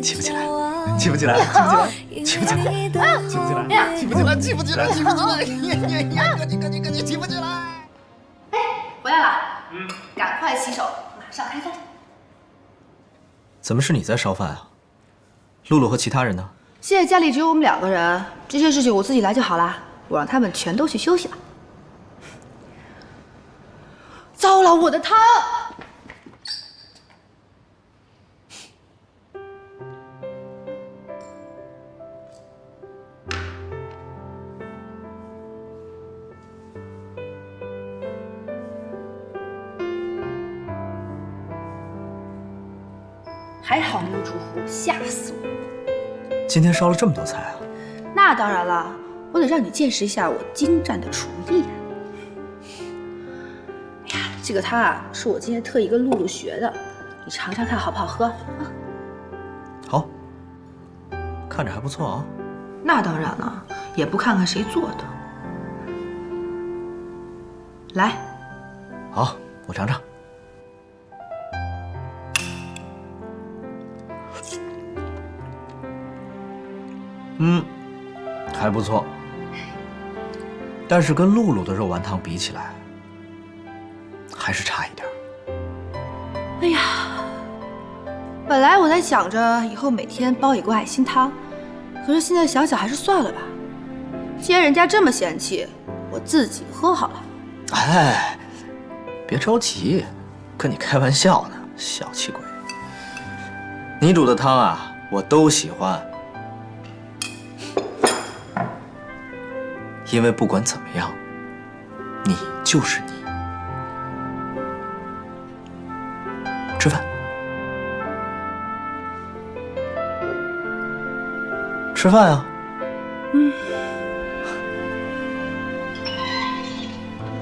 起不起来，起不起来，起不起来，起不起来，起不起来，起不起来，起不起来，起不起来，哥你起不起来！哎，回来了，赶快洗手，马上开饭。怎么是你在烧饭啊？露露和其他人呢？现在家里只有我们2个人，这些事情我自己来就好了。我让他们全都去休息了。糟了，我的汤！还好没有出乎，吓死我！今天烧了这么多菜啊？那当然了，我得让你见识一下我精湛的厨艺啊！哎呀，这个汤啊，是我今天特意跟露露学的，你尝尝看好不好喝啊？好，看着还不错啊。那当然了，也不看看谁做的。来，好，我尝尝。还不错，但是跟露露的肉丸汤比起来，还是差一点。哎呀，本来我在想着以后每天煲一锅爱心汤，可是现在想想还是算了吧。既然人家这么嫌弃，我自己喝好了。哎，别着急，跟你开玩笑呢，小气鬼。你煮的汤啊，我都喜欢。因为不管怎么样，你就是你。吃饭，吃饭啊！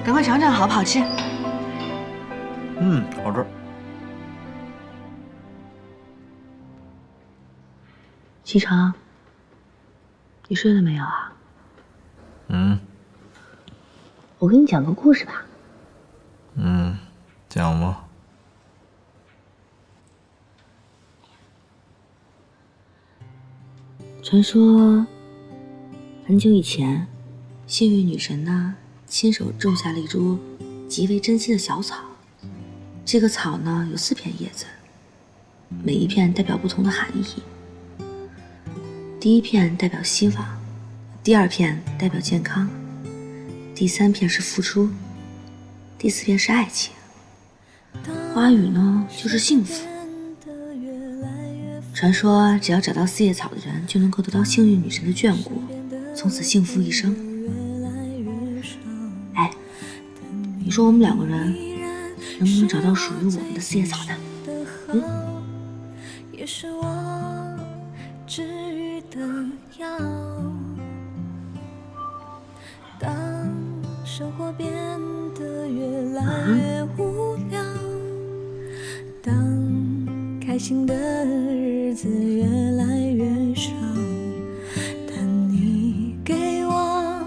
赶快尝尝好不好吃？好吃。西城，你睡了没有啊？我给你讲个故事吧。讲吧。传说，很久以前，幸运女神呢亲手种下了一株极为珍惜的小草。这个草呢有4片叶子，每一片代表不同的含义。第1片代表希望，第2片代表健康，第3片是付出，第4片是爱情。花语呢就是幸福。传说只要找到4叶草的人，就能够得到幸运女神的眷顾，从此幸福一生。哎，你说我们2个人能不能找到属于我们的4叶草呢？也是我治愈的药。当生活变得越来越无聊，当开心的日子越来越少，但你给我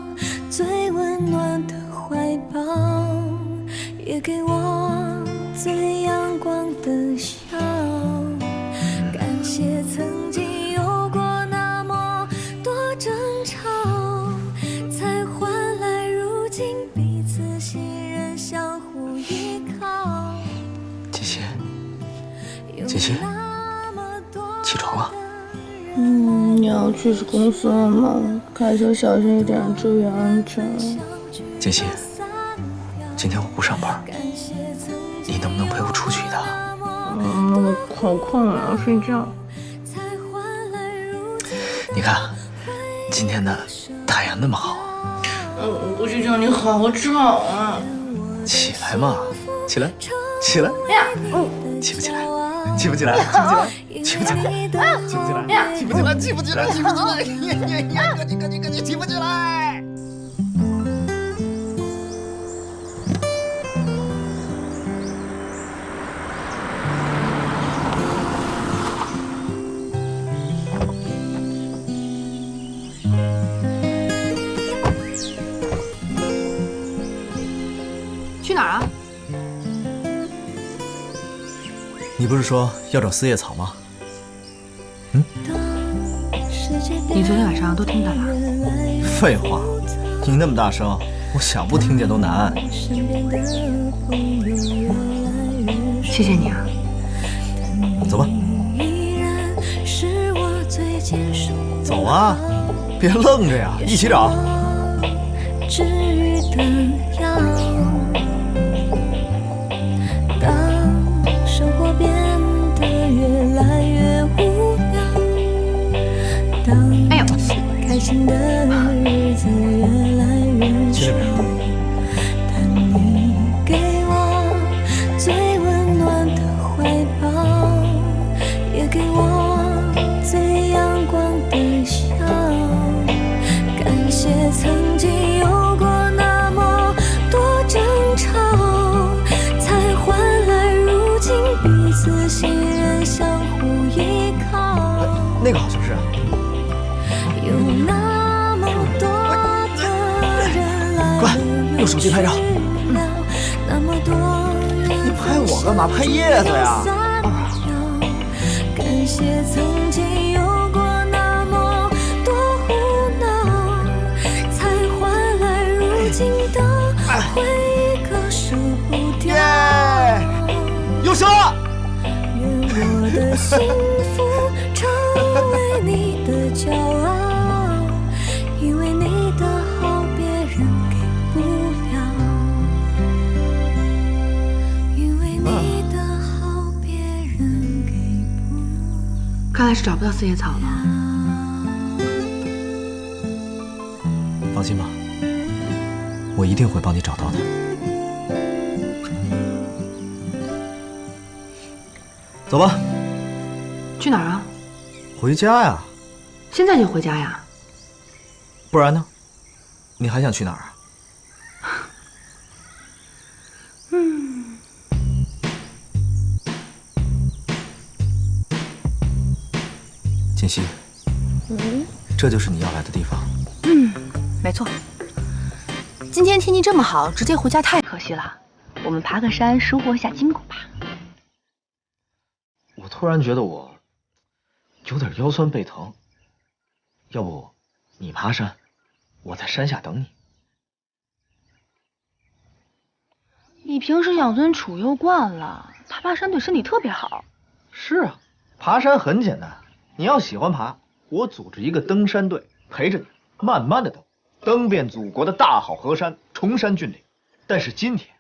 最温暖的怀抱，也给我最阳光的笑。感谢曾经有过那么多争吵，才换来如今彼此信任，相互依靠。姐姐，姐姐，起床了。你要去公司了吗？开车小心一点，注意安全。姐姐，今天我不上班，你能不能陪我出去一趟？我好困啊，要睡觉。你看，今天的太阳那么好。我去叫你好吵啊！起来嘛，起来，起来。哎呀，起不起来？起不起来？起不起来？起不起来？起不起来？起不起来？起不起来？起不起来？哥你起不起来？去哪儿啊？你不是说要找4叶草吗？你昨天晚上都听到了？废话，你那么大声，我想不听见都难。谢谢你啊。走吧。走啊，别愣着呀，一起找。治愈的药。当生活变得越来越无聊，当开心的日子越来越少，但你给我最温暖的怀抱，也给我最阳光的笑。感谢曾经有过那么多争吵，才换来如今彼此信任，相互依靠。那个好像是。有那么多的人来快用手机拍照。那么多人你拍我干嘛？拍叶子呀！感谢曾经有过那么多胡闹，才换来如今的回忆，可舍不掉。优秀了！愿我的幸福成为你的骄傲，因为你的好别人给不了，因为你的好别人给不了。看来是找不到四叶草了。放心吧，我一定会帮你找到的。走吧。去哪儿啊？回家呀。现在就回家呀？不然呢？你还想去哪儿啊？锦溪，这就是你要来的地方。没错。今天天气这么好，直接回家太可惜了。我们爬个山，收获一下筋骨吧。我突然觉得我有点腰酸背疼，要不你爬山，我在山下等你。你平时养尊处优惯了，爬山对身体特别好。是啊，爬山很简单，你要喜欢爬，我组织一个登山队陪着你，慢慢的登遍祖国的大好河山，崇山峻岭。但是今天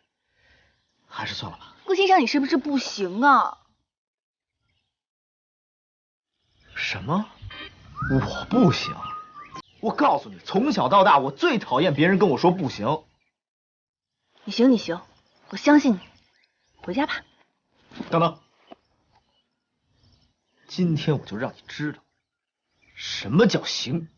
还是算了吧。顾先生，你是不是不行啊？什么？我不行？我告诉你，从小到大我最讨厌别人跟我说不行。你行，你行，我相信你。回家吧。等等，今天我就让你知道什么叫行。